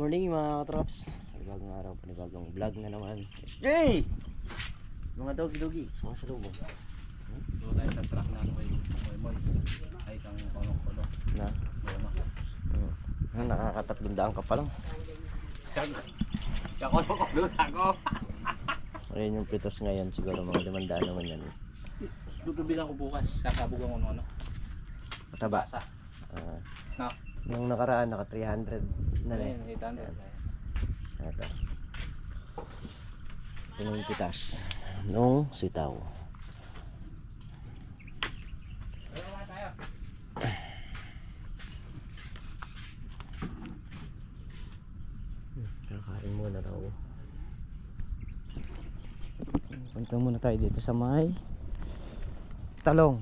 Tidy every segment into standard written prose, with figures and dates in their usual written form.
Morning mga katrops. Panibagong araw, panibagong vlog na naman. Stay! Mga doggy-doggy, sumasalubong. Doon tayo sa truck na moy ay kang kolong-kolong Na? Nakakatatlong daan ka pa lang. Kolong-kolong ako. Ayun yung pitos ngayon, siguro mga 500 naman yan. Dudubilan ko bukas, sasabugan ko ano. Mataba. No. Yung nakaraan, naka 300 na rin. 800. Ito. Ito yung pitas nung sitaw. Kakain muna daw. Punta muna tayo dito sa may talong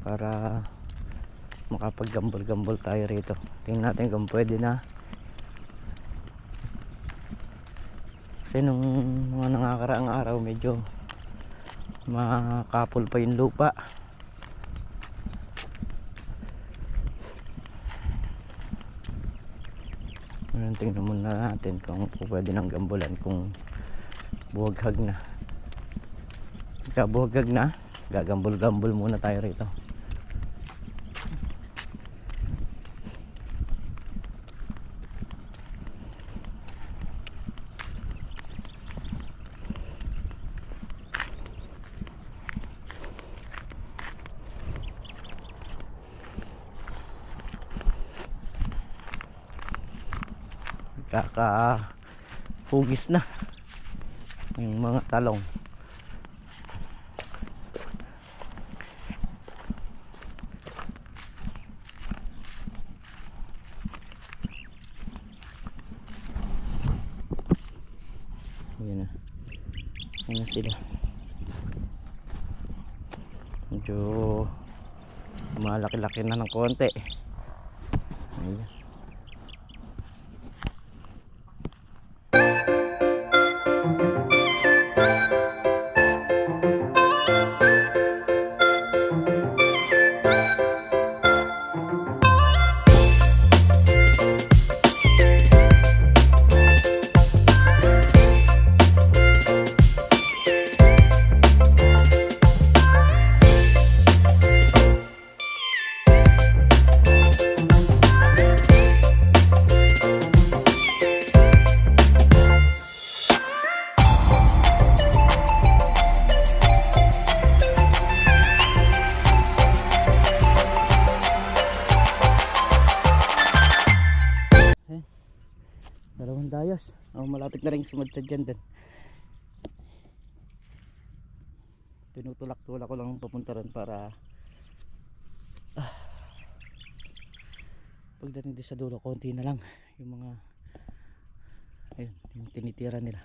para makapag-gambol-gambol tayo rito. Tingnan natin kung pwede na. Kasi nung mga nakakaraang araw medyo makapul pa yung lupa. Tingnan muna natin kung pwede nang gambulan, kung buwaghag na. Kaya buwaghag na, gagambol-gambol muna tayo rito. Kakahugis na yung mga talong. Ayan na. Ayan sila. Medyo malaki-laki na ng konti. Ayan. Dalawang dayas. Malapit na rin sumadsa dyan din. Tinutulak-tulak ko lang papunta rin para pagdating din sa dulo, konti na lang yung mga ayun, yung tinitira nila.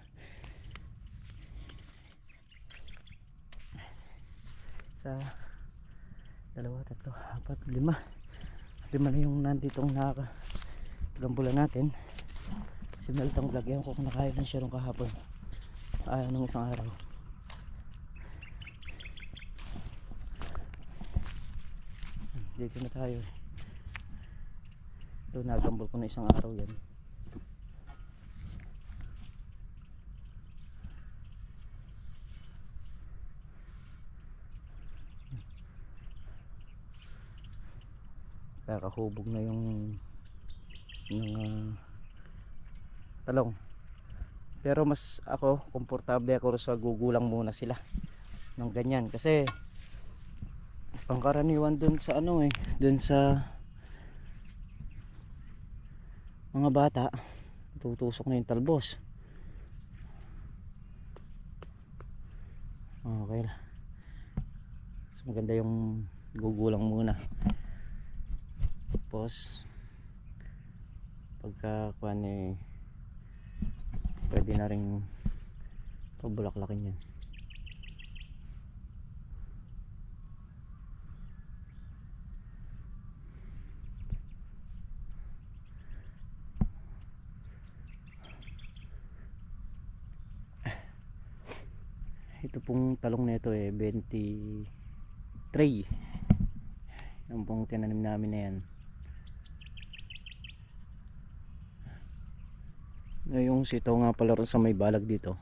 Sa 2, 3, 4, 5 na yung nanditong nakagambulan natin. Si Meltong vlog, yan ko kung nakain na siya nung kahapon, nung isang araw. Dito na tayo. Ito, nagambol ko na isang araw yan. Kakahubog na yung talong. Pero mas ako, komportable ako sa gugulang muna sila ng ganyan. Kasi pangkaraniwan dun sa dun sa mga bata, tutusok na yung talbos. Okay na. Mas maganda yung gugulang muna. Tapos pagka pwede na rin pabulaklakin yan. Ito pong talong na ito 23. Yung pong tinanim namin na yan. Yung sitaw nga pala rin sa may balag dito.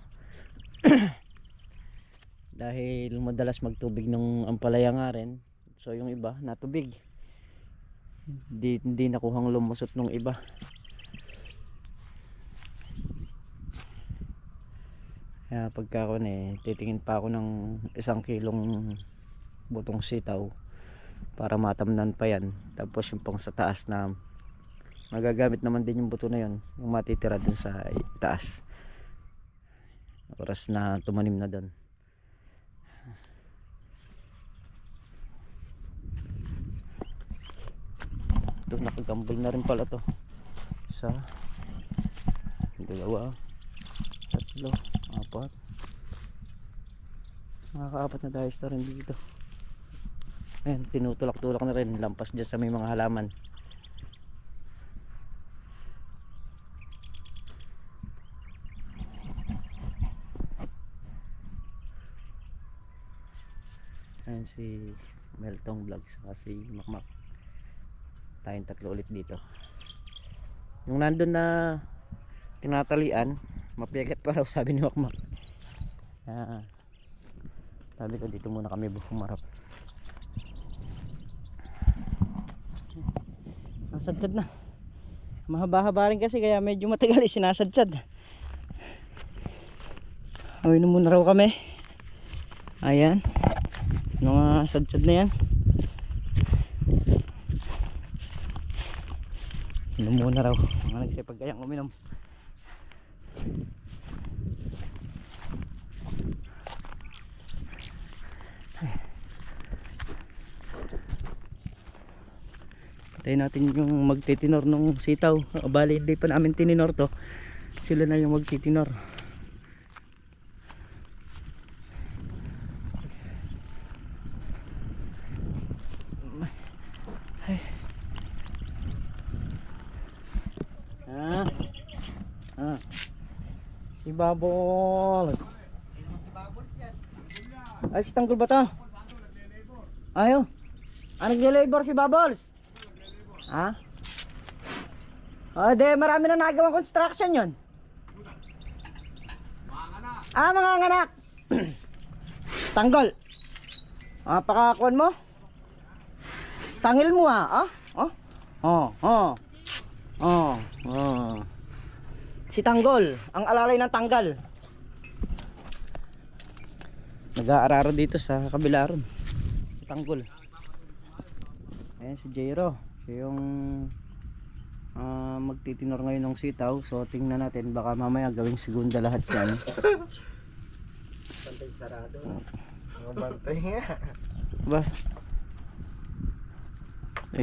Dahil madalas magtubig ng ampalaya nga rin. So yung iba natubig. Hindi nakuhang lumusot nung iba. Kaya pagka ako titingin pa ako ng 1 kilong butong sitaw para matamnan pa yan. Tapos yung pang sa taas na magagamit naman din yung buto na yun, yung matitira dun sa taas oras na tumanim na dun. Ito nakagambol na rin pala to. 1, 2, 3, 4. Nakaka-4 na dahil rin dito. Ayan, tinutulak-tulak na rin lampas dyan sa may mga halaman. Ayan si Meltong Vlog saka si Makmak. Tayong tatlo ulit dito. Yung nandun na tinatalian, mapiagat pa raw sabi ni Makmak. Sabi ko dito muna kami humarap. Nasadsad na. Mahaba-haba rin kasi kaya medyo matagal sinasadsad. Uminom muna raw kami. Ayan. Mga sadsad na yan. Inom muna raw. Mga nagsipag kayang uminom. Patayin natin yung magtitinor nung sitaw. Bali hindi pa namin tininor to. Sila na yung magtitinor. Si Bubbles. Ay, si Tanggol ba to? Ayo. Nagle-labor si Bubbles. Ha? De, marami na nagawang construction yun. Mga anak. Tanggol. Pakakuan mo. Sangil mo Si Tanggol, ang alalay ng tanggal. Nag-aararo dito sa kabila ron. Si Tanggol. Ayan si Jairo. Siya yung magtitinor ngayon ng sitaw. So tingnan natin, baka mamaya gawing segunda lahat yan. Bantay sarado. Bantay nga. Ba?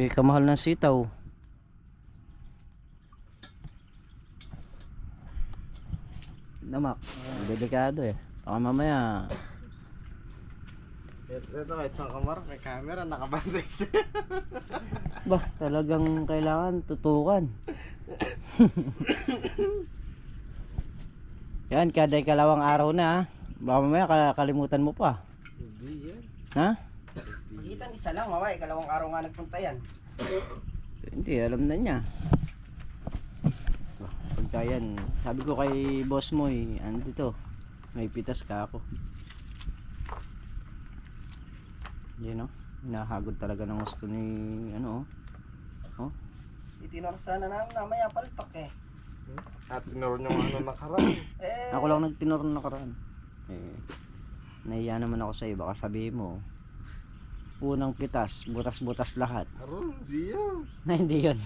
Kamahal ng sitaw. Namak, delikado baka mamaya ito kahit sa kamar may camera nakabantay siya. talagang kailangan tutukan. Yan, kada ikalawang araw na baka mamaya kalimutan mo pa. Hindi yan. Ha? Makita isa lang, maway, ikalawang araw nga nagpunta yan. Hindi, alam na niya. Pagka yan, sabi ko kay boss mo andito, may pitas ka ako. Yan hinahagod talaga ng gusto ni Itinor sana namin namaya palpak At tinuro nyo nakaraan. Ako lang nagtinor na nakaraan. Nahiya naman ako sa'yo, baka sabihin mo unang pitas, butas-butas lahat. Aro, hindi yan. Na hindi yun.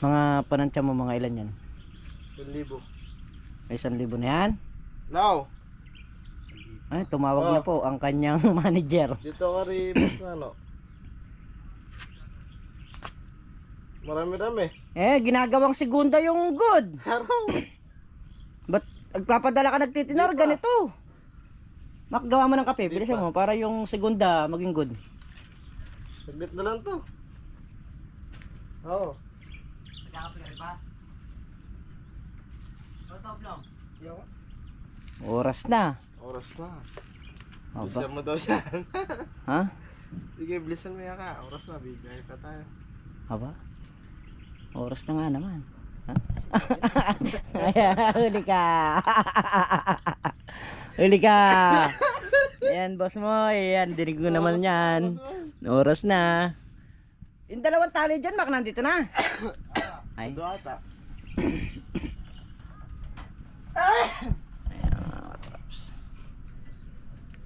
Mga panansya mo, mga ilan yan? 1,000. May 1,000 na yan? Now, Ay, tumawag na po ang kanyang manager. dito ka rin boss na Marami-rami. Ginagawang segunda yung good. Aro. Ba't nagpapadala ka nagtitinor Di pa. ganito? Makagawa mo ng kape, Di bilisan pa. mo para yung segunda maging good. Saglit na lang to. Oo. Nagkakapigar ba? Oras na. Oras na. Aba. Bilisan mo daw siya. Ha? Sige, bilisan mo yan ka. Oras na, bigay pa tayo. Aba? Oras na nga naman. Ha? Ayan, huli ka. Huli ka. Ayan, boss mo. Ayan, dinig ko naman yan. Oras na. Yung dalawang tali dyan, Mac, nandito na. Ay. Ito ata. Ayan, mga traps.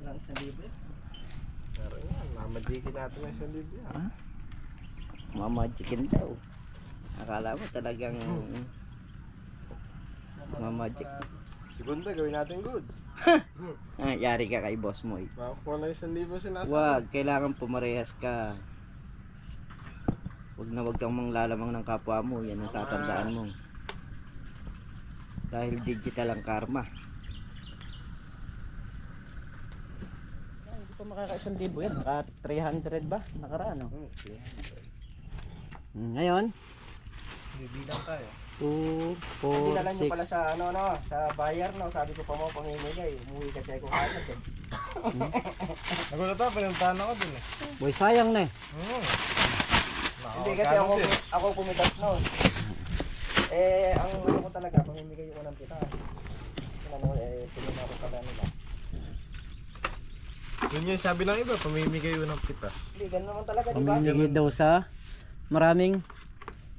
Lang 1,000 eh. Pero yan, mamajikin natin ang 1,000 yan. Mamagikin daw. Akala mo talagang mamagic. Segunda, gawin natin good. Ah, yari ka kay boss mo. Makakuha na 1,000 sinasa. Wag, kailangan pumarehas ka. Wag na wag kang manglalamang ng kapwa mo. Yan ang tatandaan mo. Dahil digital ang karma. Hindi pa makaka-1,000 yan. Naka 300 ba? Nakaraan, no? Ngayon, Bibilang tayo. 2, Dinala 4, nyo pala 6. sa sa buyer, no? Sabi ko pa mo pamimigay. Umuwi kasi ako kagad eh. Nagulat ako, pinuntahan ako dun eh. Boy, sayang na eh. Hindi kasi ako pumitas noon. Eh, ang ano ko talaga, pamimigay ko ng pita. Ano, pinuna ko pala nila. Yun yung sabi ng iba, pamimigay yun ng pitas. Hindi, ganun naman talaga, di ba? Pamimigay daw sa maraming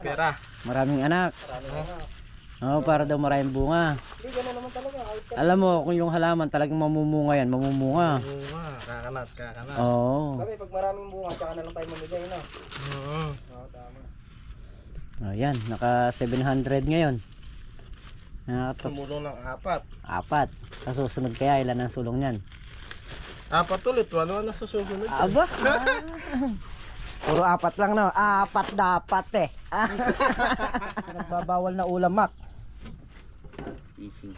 Pera. anak. Marami na. Oo, para daw maraming bunga. Hindi, ganun naman talaga. Kahit ka. Alam mo, kung yung halaman talagang mamumunga yan, mamumunga. Oo nga, kakanat. Oo. Bagay, pag maraming bunga, tsaka na lang tayo mamigay, no? Oo. Oo, tama. Ayan, naka 700 ngayon. Sumulong ng 4. 4. Kasusunod kaya, ilan ang sulong niyan? 4 ulit, wala na sa susunod. Aba! Puro 4 lang, no? 4 dapat eh. Nagbabawal na ulam, Mac. Fishing.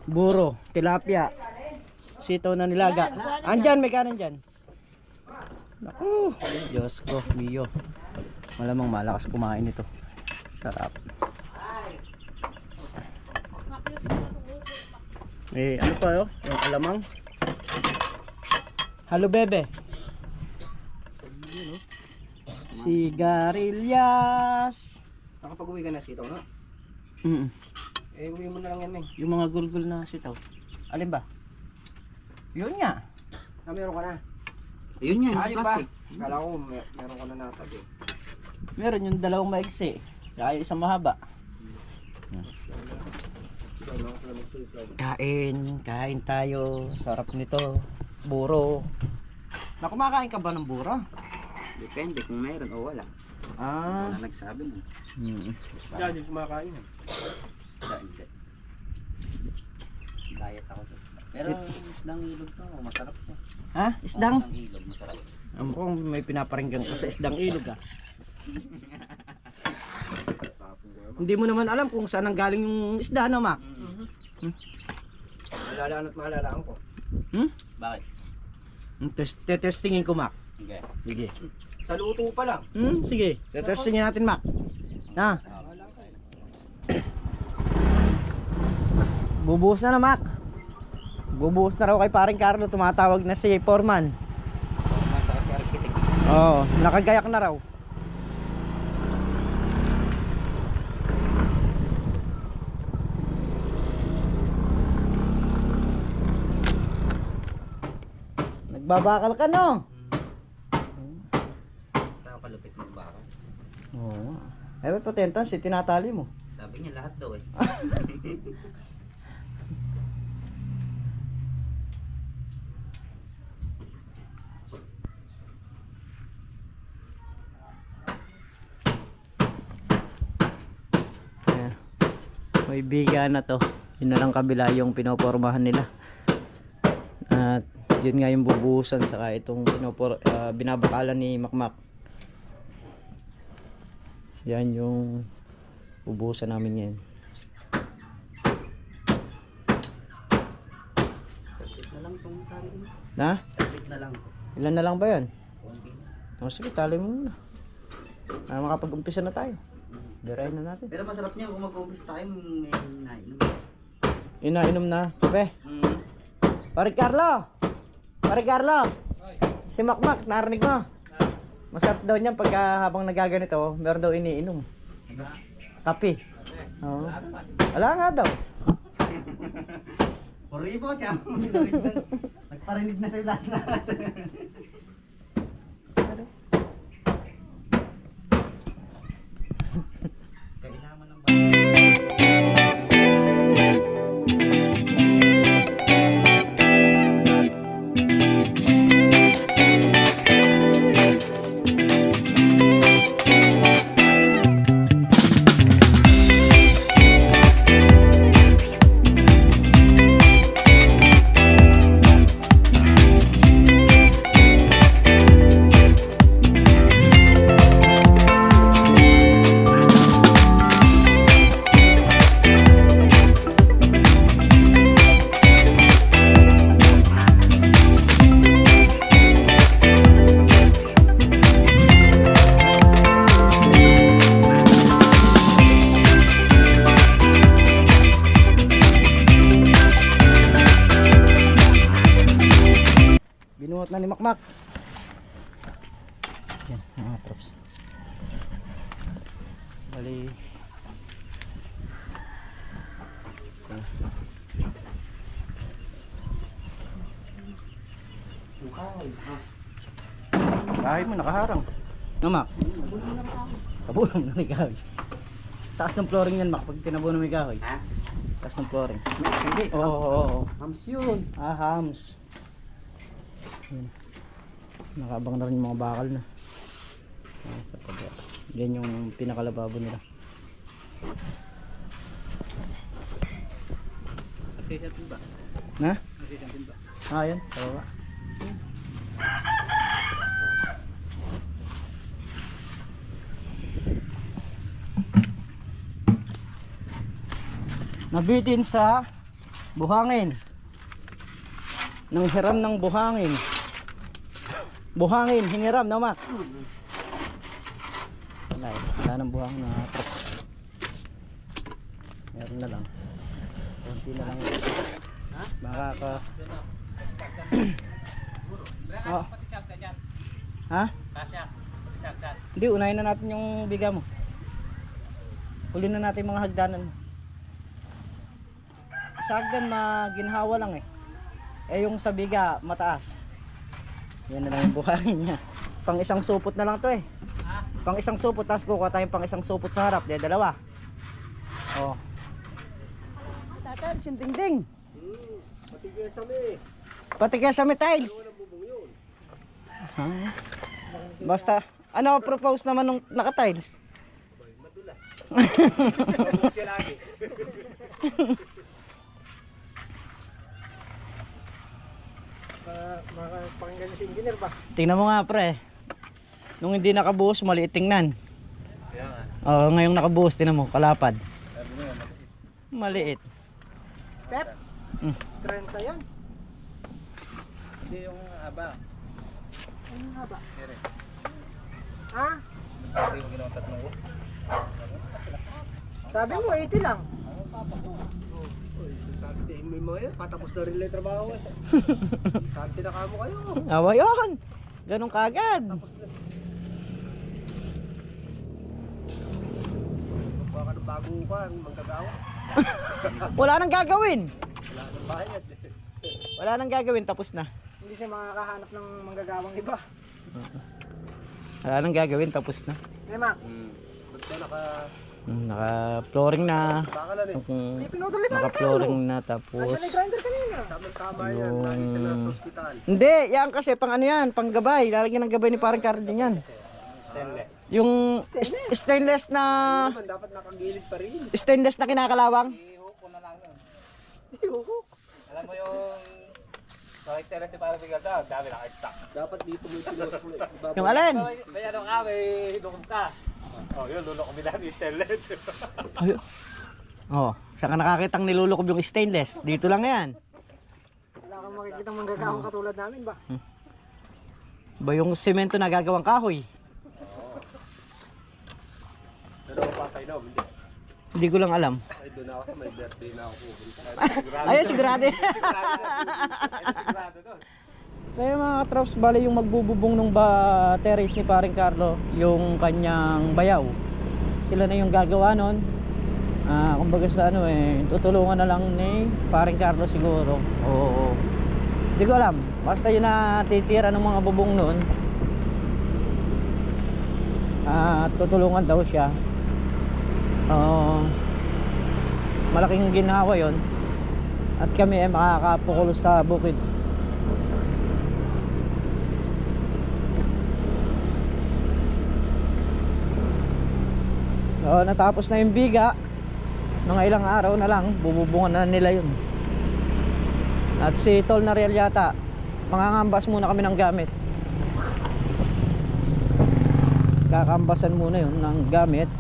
Buro, tilapia. Sitaw na nilaga. Andyan, may kanan dyan. Naku, Diyos ko, Mio. Malamang malakas kumain ito. Sarap. Eh, ano pa yun? Yung alamang. Halo, bebe. Sigarilyas. Nakapag-uwi ka na sitaw, no? Mm. Eh, uwi mo na lang yan, Meng. Yung mga gulgul na sitaw. Alin ba? Yun nga. Meron ka na. Yun nga, Ayun ba? Kala ko, meron ka na natag eh. Meron yung dalawang maigsi. Kaya yung isang mahaba. Kain tayo. Sarap nito. Buro. Nakumakain ka ba ng buro? Depende kung meron o wala. Ah. Wala nagsabi mo. Diyan yung kumakain. Hindi. Diet ako sa isda. Pero isdang ilog to, masarap to. Ha? Isdang? Isdang ilog, masarap. Mukhang may pinaparinggan ka sa isdang ilog ah. Hindi mo naman alam kung saan ang galing yung isda, no, Mac? Malalaan at malalaan ko. Hmm? Bakit? Testingin ko, Mac. Okay. Sige. Sa luto pa lang. Sige. Testingin natin, Mac. Na. Bubuhos na, Mac. Bubuhos na raw kay paring Carlo. Tumatawag na si Foreman. Nasa si architect. Oo, nakagayak na raw. Nagbabakal ka, no? Palupit mo ba ako? Oo. Eh, ba't patentas? Tinatali mo. Sabi niya lahat daw eh. Ayan. May biga na to. Yun na lang kabila yung pinopormahan nila. At yun nga yung bubuhusan saka itong binabakalan ni Makmak. Yan yung bubuhusan namin ngayon. Saglit na lang itong tali mo. Na? Saglit na lang. Ilan na lang ba yan? Konti na. O sige, tali mo muna. Makapag-umpisa na tayo. Dirahin na natin. Pero masarap niya kung mag-umpisa tayo may nainom. Inainom na. Kape. Pare Carlo! Pare Carlo! Si Makmak, narinig mo? Masarap daw niyan pagka habang nagaganito, meron daw iniinom. Kape. Oo. Wala nga daw. Puribo siya. Nagparinig na sa lahat na. Kailangan ng Binuhat na ni Makmak. Yan, mga props. Bali. Bahay mo nakaharang. No, Mak? Tabulong na ni kahoy. Taas ng flooring yan, Mak, pag tinabunan mo yung kahoy. Ha? Taas ng flooring. Hindi. Oo. Hams yun. Ah, hams. Yan. Nakabang na rin yung mga bakal na. Sa pag yan yung pinakalababo nila. Artisan ba? Na? Artisan ba? Ah, yan. Tawa. Nabitin sa buhangin. Nang hiram ng buhangin. Buhangin, hiniram na, Mak. Wala ng buhangin na truck. Meron na lang. Konti na lang. Makaka... Oh. Ha? Hindi, unahin na natin yung biga mo. Huli na natin mga hagdanan mo. Sa hagdan, maginhawa lang eh. Eh yung sa biga, mataas. Yan na lang yung buhangin niya. Pang isang supot na lang to eh. Pang isang supot, tapos kukuha tayong pang isang supot sa harap. Di dalawa. Oh. Tatan, yung dingding. Pati kaya sa may. Pati kaya sa may tiles. Ha? Basta, ano propose naman nung naka-tiles? Madulas. Siya lagi. Makapakinggan si engineer ba? Tingnan mo nga pre. Nung hindi nakabuhos, maliit tingnan. Kaya nga. Oo, ngayong nakabuhos, tingnan mo, kalapad. Maliit. Step? 30 yan. Hindi yung haba. Ang haba. Kere. Ha? Ito yung ginawa tatlong ko. Sabi mo 80 lang. Sabi mo yung mga yan, patapos na rin lang yung trabaho eh. Sabi na kamo kayo. Awa yun. Ganun kagad. Baka ng bago ka, manggagawa. Wala nang gagawin. Wala nang bayad. Wala nang gagawin, tapos na. Hindi siya makakahanap ng manggagawang iba. Wala nang gagawin, tapos na. Eh, Mac. Ba't siya Naka-flooring na. baka na rin. Pinutol Naka-flooring na, tapos... grinder kanina. Tama yan, lagi siya nasa ospital. Hindi, yan kasi pang ano yan, pang gabay. Lalagyan ng gabay ni parang Carl din yan. Stainless. Yung stainless na... Naman dapat nakagilid pa rin. Stainless na kinakalawang. I-hook ko na lang yun. Yuhuk. Alam mo yung... Character si Parang Bigal daw, dami naka-stack. Dapat dito mo yung Yung alin? Kaya nung kami, hinukong ka. Oh, yun, lulo kami dami stainless. Oh, saan ka nakakitang nilulukob yung stainless? Dito lang yan. Wala kang makikita manggagawang katulad namin ba? Ba yung semento na gagawang kahoy? Pero patay daw, hindi. Hindi ko lang alam. Ay, doon ako sa may birthday na ako pupunta. Ayun, sigurado. So yung mga traps, bali yung magbububong ng terrace ni paring Carlo, yung kanyang bayaw. sila na yung gagawa nun. Kumbaga sa ano tutulungan na lang ni paring Carlos siguro. Oo. Hindi ko alam. Basta yun na titira ng mga bubong noon. Tutulungan daw siya. Malaking ginawa yon. At kami ay makakapukulo sa bukid. So natapos na yung biga. Mga ilang araw na lang bububungan na nila yun. At si Tol na real yata, mangangambas muna kami ng gamit. Kakambasan muna yun ng gamit.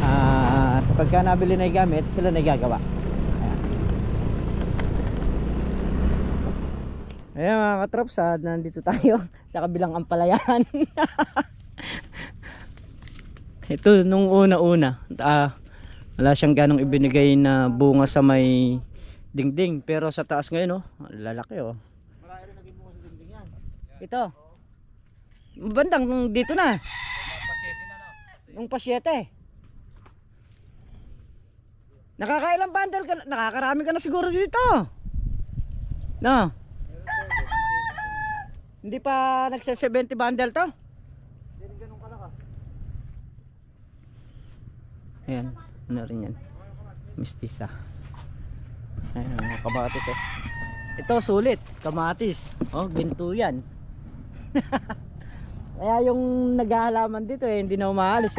At pagka nabili na yung gamit, sila na gagawa. Ayan mga katrops, nandito tayo sa kabilang ampalayan. Ito nung una-una, wala siyang ganong ibinigay na bunga sa may dingding, pero sa taas ngayon lalaki Marami rin naging bunga sa dingding yan. Ito. Bandang dito na. Yung pasyete. Nakakailang bundle ka, nakakarami ka na siguro dito. No. Hindi pa nagse-70 bundle to. Hindi rin ganun kalakas. Ayan, ano rin yan. Mistisa. Ayan, mga kamatis Ito sulit, kamatis. Ginto yan. Kaya yung naghahalaman dito hindi na umaalis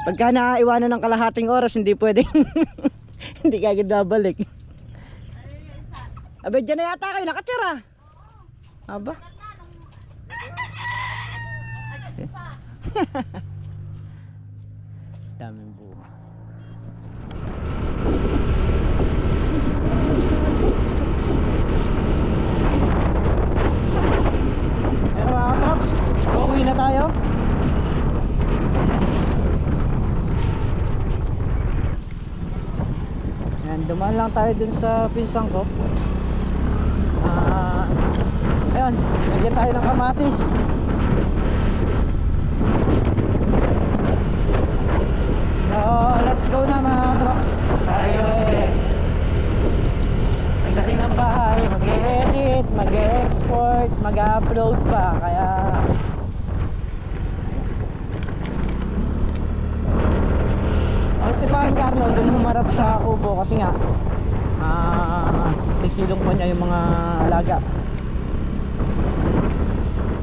Pagka naiwanan ng kalahating oras, hindi pwedeng hindi kagad babalik. Abe, dyan na yata kayo nakatira. Aba. Daming bunga. Pero mga katrops, uuwi na tayo. Ayan, dumaan lang tayo dun sa pinsang ko. Ayun, nagyan tayo ng kamatis. So, let's go na mga katrops. Tayo pagdating ng bahay, mag-edit, mag-export, mag-upload pa. Kaya si parang Carlo dun humarap sa kubo kasi nga sisilong pa niya yung mga alaga.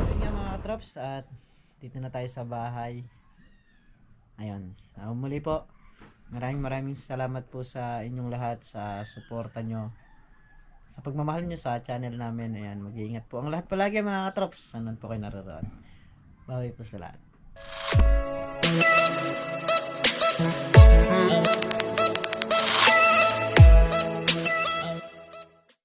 Ayun nga mga katrops, at dito na tayo sa bahay. Ayun, muli po, maraming salamat po sa inyong lahat sa suporta nyo, sa pagmamahal nyo sa channel namin. Ayan, mag-iingat po ang lahat palagi mga katrops, saan po kayo naroon. Bawi po sa lahat.